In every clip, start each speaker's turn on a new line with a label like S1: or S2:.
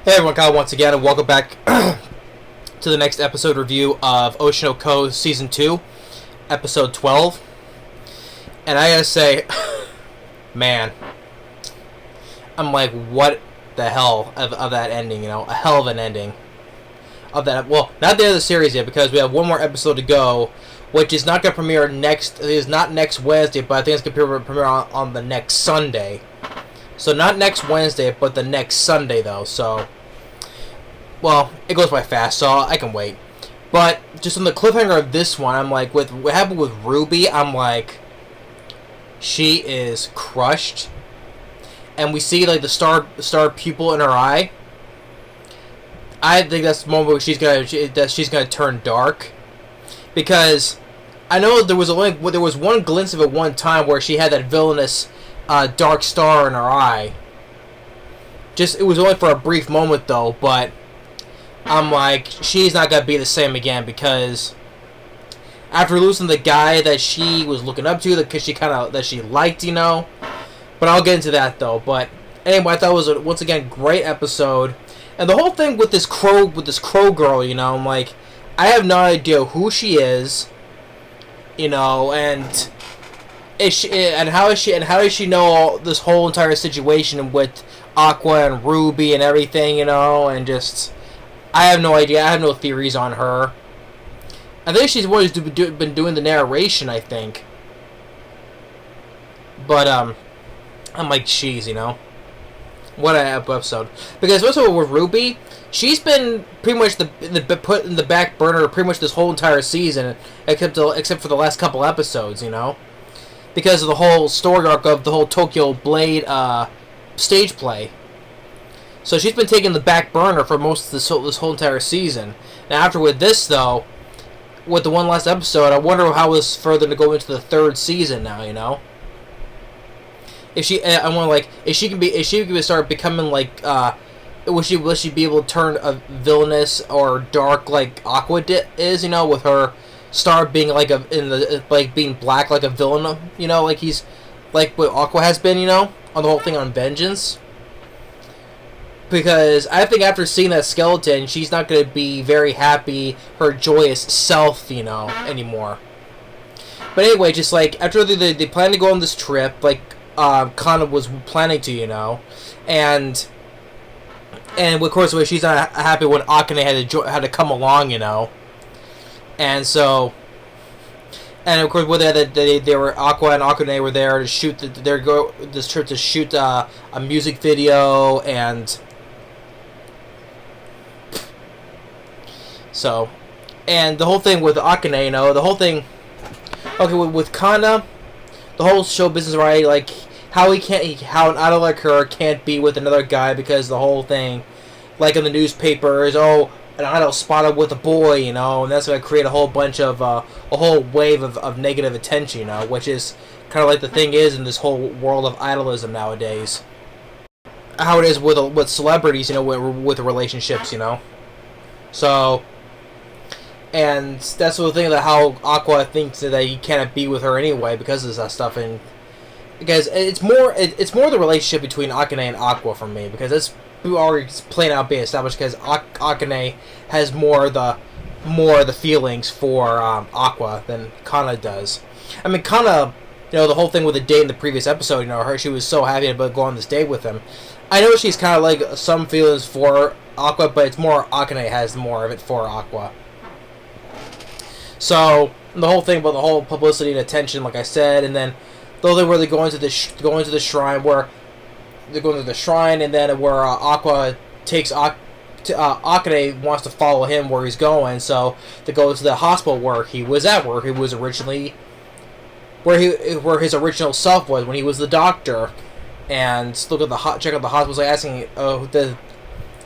S1: Hey everyone, Kyle once again, and welcome back to the next episode review of Oshi no Ko Season 2, Episode 12. And I gotta say, man, I'm like, what the hell of that ending, you know? A hell of an ending of that. Well, not the end of the series yet, because we have one more episode to go, which is not going to premiere next, it is not next Wednesday, but I think it's going to premiere on the next Sunday. So not next Wednesday, but the next Sunday, though. So, well, it goes by fast, so I can wait. But just on the cliffhanger of this one, I'm like, with what happened with Ruby, I'm like, she is crushed, and we see like the star pupil in her eye. I think that's the moment where she's gonna turn dark, because I know there was one glimpse of it one time where she had that villainous dark star in her eye. It was only for a brief moment though, but I'm like, she's not gonna be the same again, because after losing the guy that she was looking up to, that she liked, you know. But I'll get into that though. But anyway, I thought it was once again great episode, and the whole thing with this crow girl, you know, I'm like, I have no idea who she is, you know, and how does she know this whole entire situation with Aqua and Ruby and everything, you know, and just, I have no idea. I have no theories on her. I think she's the one who's been doing the narration, I think. But I'm like, jeez, you know, what an episode. Because also with Ruby, she's been pretty much put in the back burner pretty much this whole entire season, except for the last couple episodes, you know, because of the whole story arc of the whole Tokyo Blade stage play. So she's been taking the back burner for most of this whole entire season. Now after with this though, with the one last episode, I wonder how it's further to go into the third season now, you know. If she, I wonder, like, if she can start becoming like, will she be able to turn a villainous or dark like Aqua is, you know, with her star being like being black like a villain, you know, like he's like what Aqua has been, you know, on the whole thing on Vengeance. Because I think after seeing that skeleton, she's not going to be very happy, her joyous self, you know, anymore. But anyway, just like after they plan to go on this trip, like Kana was planning to, you know, and of course she's not happy when Akane had to come along, you know, and so, and of course with that they were Aqua and Akane were there to shoot this trip to shoot a music video, and so, and the whole thing with Akane, you know, the whole thing, okay, with Kana, the whole show business, right, like, how an idol like her can't be with another guy, because the whole thing, like in the newspapers, oh, an idol spotted with a boy, you know, and that's going to create a whole bunch of, a whole wave of negative attention, you know, which is kind of like the thing is in this whole world of idolism nowadays. How it is with celebrities, you know, with relationships, you know. So, and that's the thing that how Aqua thinks that he cannot be with her anyway because of that stuff, and because it's more the relationship between Akane and Aqua for me, because it's already plain out being established, because Akane has more the feelings for Aqua than Kana does. I mean, Kana, you know, the whole thing with the date in the previous episode, you know, she was so happy to go on this date with him. I know she's kind of like some feelings for Aqua, but it's more Akane has more of it for Aqua. So the whole thing about the whole publicity and attention, like I said, and then though they were going to the shrine, where they're going to the shrine, and then where Aqua takes Akane wants to follow him where he's going, so they go to the hospital where he was at, where he was originally, where his original self was when he was the doctor, and check out the hospital, like asking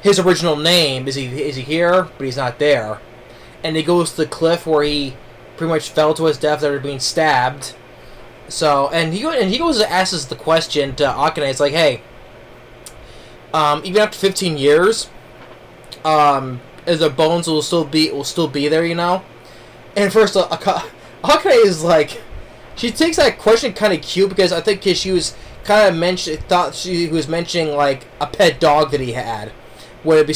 S1: his original name, is he here? But he's not there. And he goes to the cliff where he pretty much fell to his death after being stabbed. So, and he goes and asks the question to Akane. It's like, hey, even after 15 years, the bones will still be there, you know. And first, Akane is like, she takes that question kind of cute, because I think she was kind of thought she was mentioning like a pet dog that he had. would it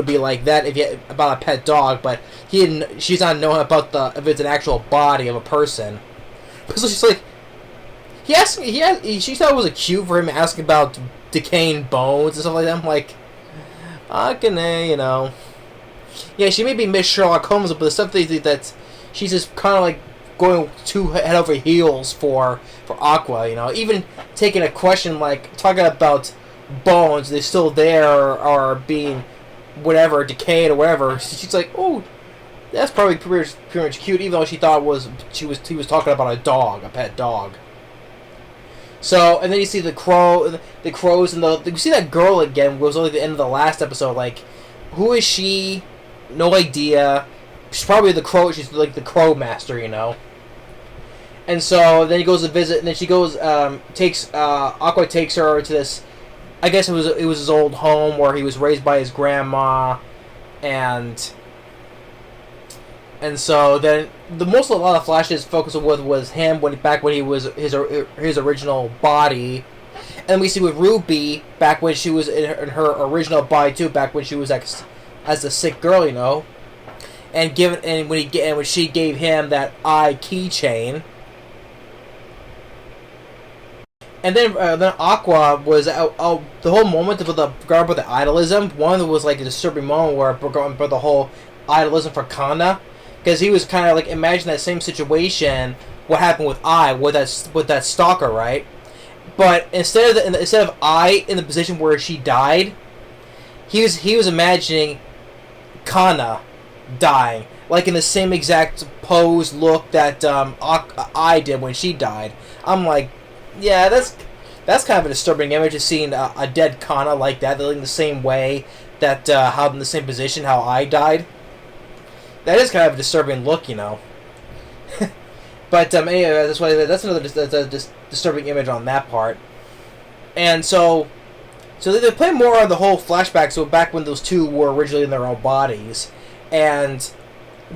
S1: be like that if you about a pet dog, but she's not knowing about if it's an actual body of a person. So she's like, she thought it was cute for him asking about decaying bones and stuff like that. I'm like, yeah, she may be Miss Sherlock Holmes, but the stuff that she's just kind of like going too head over heels for Aqua, even taking a question like talking about bones, they're still there or being whatever decayed or whatever. She's like, oh, that's probably pretty much cute, even though she thought he was talking about a pet dog. So, and then you see the crows, and you see that girl again. Was only the end of the last episode. Like, who is she? No idea. She's probably the crow. She's like the crow master, And so then he goes to visit, and then she goes, Aqua takes her to this. I guess it was his old home where he was raised by his grandma, and so then a lot of flashes focused with was him back when he was his original body, and we see with Ruby back when she was in her original body too, back when she was as a sick girl, and when she gave him that eye keychain. And then Aqua was the whole moment of the regard with the idolism. One was like a disturbing moment where for the whole idolism for Kana, because he was kind of like imagine that same situation. What happened with that stalker, right? But instead of I in the position where she died, he was imagining Kana dying, like in the same exact pose look that I did when she died. I'm like, yeah, that's kind of a disturbing image of seeing a dead Kana like that, in the same way that how in the same position how I died. That is kind of a disturbing look, But anyway, that's another disturbing image on that part. And so they play more on the whole flashback. So back when those two were originally in their own bodies, and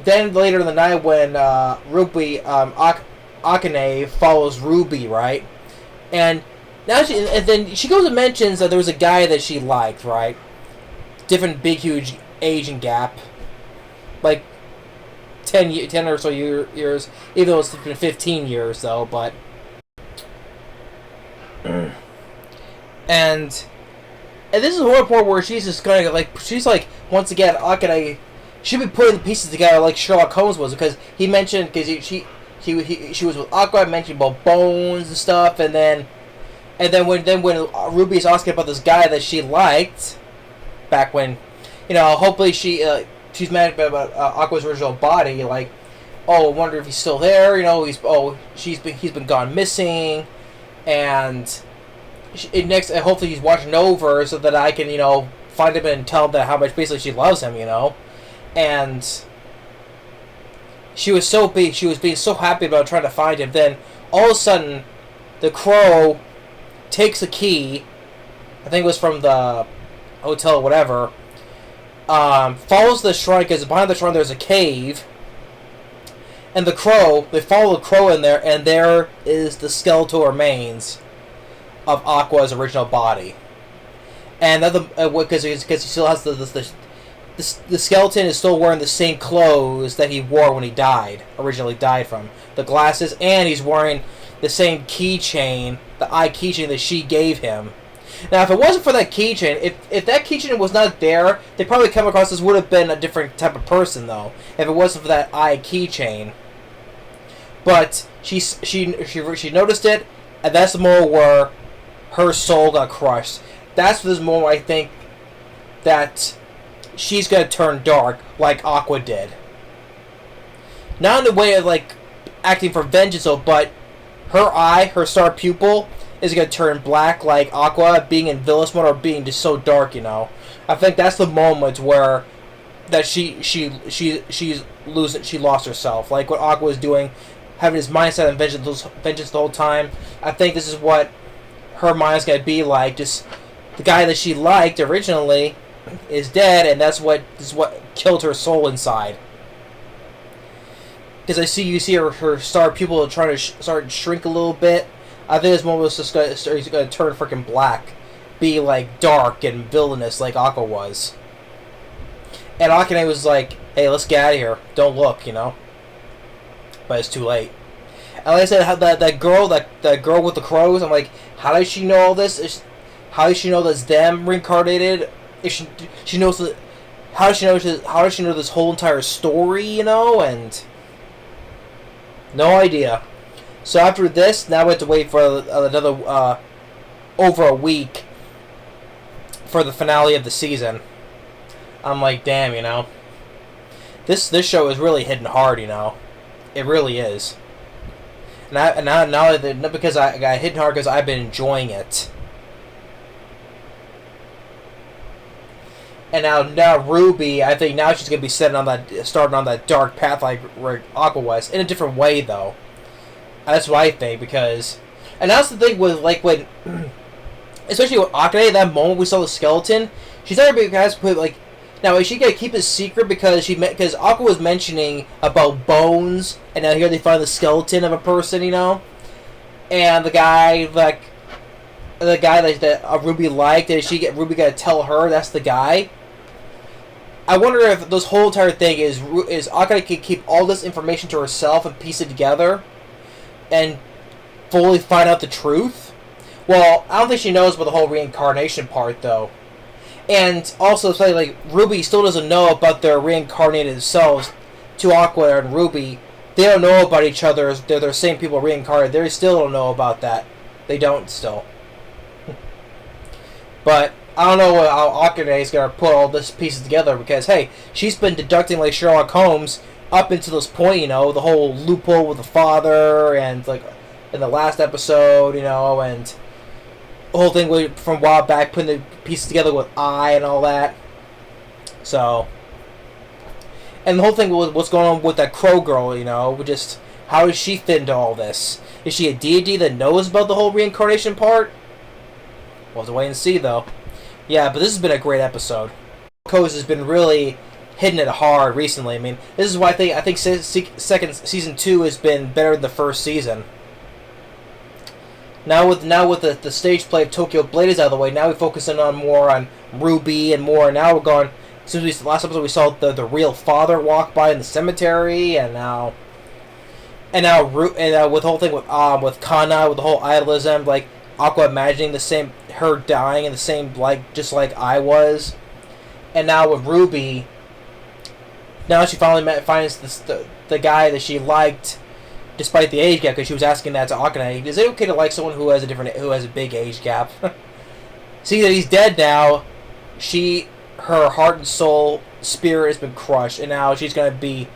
S1: then later in the night when Ruby Akane follows Ruby, right? And then she goes and mentions that there was a guy that she liked, right? Different big, huge aging gap. Like 10 or so years, even though it's been 15 years, though, but... And this is one point where she's just kind of once again, Akane should be putting the pieces together like Sherlock Holmes was, because he mentioned, because she was with Aqua, mentioned about bones and stuff, and then when Ruby is asking about this guy that she liked back when, hopefully she's mad about Aqua's original body, like, oh, I wonder if he's still there, he's been gone missing, and hopefully he's watching over so that I can find him and tell him that how much basically she loves him, and she was being so happy about trying to find him. Then all of a sudden, the crow takes a key. I think it was from the hotel or whatever. Follows the shrine, because behind the shrine there's a cave. And they follow the crow in there, and there is the skeletal remains of Aqua's original body. And because he still has the skeleton is still wearing the same clothes that he wore when he originally died from. The glasses, and he's wearing the same keychain, the eye keychain that she gave him. Now, if it wasn't for that keychain, if that keychain was not there, they probably come across as would have been a different type of person, though, if it wasn't for that eye keychain. But she noticed it, and that's the moment where her soul got crushed. That's this moment I think that she's gonna turn dark like Aqua did. Not in the way of like acting for vengeance, though, but her star pupil is gonna turn black like Aqua, being in villainous mode or being just so dark, I think that's the moment where that she lost herself, like what Aqua was doing, having his mindset and vengeance the whole time. I think this is what her mind's gonna be like. Just the guy that she liked originally is dead, and this is what killed her soul inside. Because you see her star pupil trying to start to shrink a little bit. I think this moment was just going to turn freaking black, be like dark and villainous like Aqua was. And Akane was like, "Hey, let's get out of here. Don't look," you know. But it's too late. And like I said, how that girl with the crows, I'm like, how does she know all this? How does she know that's them reincarnated? If she knows the, how does she know this whole entire story? You know, and no idea. So after this, now we have to wait for another over a week for the finale of the season. I'm like, damn, you know, this show is really hitting hard, you know, it really is. And now not because I got hitting hard, because I've been enjoying it. And now Ruby, I think now she's gonna be starting on that dark path like Aqua was, in a different way though. And that's what I think, because, and that's the thing with like when, especially with Akane, that moment we saw the skeleton, she's never been guys put like. Now, is she gonna keep it secret because Aqua was mentioning about bones, and now here they find the skeleton of a person, you know, and the guy that Ruby liked, and Ruby gonna tell her that's the guy? I wonder if this whole entire thing is Akane can keep all this information to herself and piece it together, and fully find out the truth. Well, I don't think she knows about the whole reincarnation part though. And also, like, Ruby still doesn't know about their reincarnated selves. To Aqua and Ruby, they don't know about each other. They're the same people reincarnated. They still don't know about that. They don't still. But I don't know how Akane is gonna put all this pieces together, because hey, she's been deducting like Sherlock Holmes up until this point. You know, the whole loophole with the father, and like in the last episode, you know, and the whole thing from a while back, putting the pieces together with I and all that. So, and the whole thing with what's going on with that crow girl, you know, just how does she fit into all this? Is she a deity that knows about the whole reincarnation part? We'll have to wait and see, though. Yeah, but this has been a great episode. Coast has been really hitting it hard recently. I mean, this is why I think season 2 has been better than the first season. Now with the stage play of Tokyo Blade is out of the way, now we're focusing on more on Ruby and more. Now we're going, since last episode we saw the real father walk by in the cemetery, and now with the whole thing with Kana, with the whole idolism, like Aqua imagining the same, her dying in the same, like just like I was, and now with Ruby, now she finally finds the guy that she liked. Despite the age gap, because she was asking that to Akane, is it okay to like someone who has a big age gap? See that he's dead now. Her heart and soul, spirit has been crushed, and now she's gonna be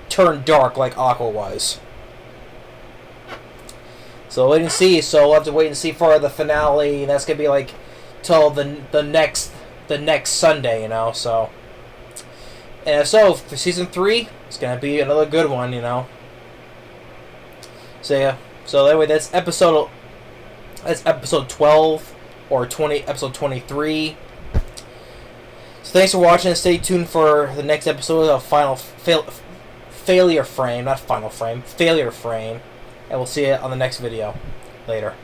S1: turned dark like Aqua was. So wait and see. So we'll have to wait and see for the finale, and that's gonna be like till the next Sunday, you know. So, and so for season 3, it's gonna be another good one, you know. So yeah. So anyway, that's episode 12 or 20, episode 23. So thanks for watching, and stay tuned for the next episode of Failure Frame, not Final Frame, Failure Frame, and we'll see you on the next video. Later.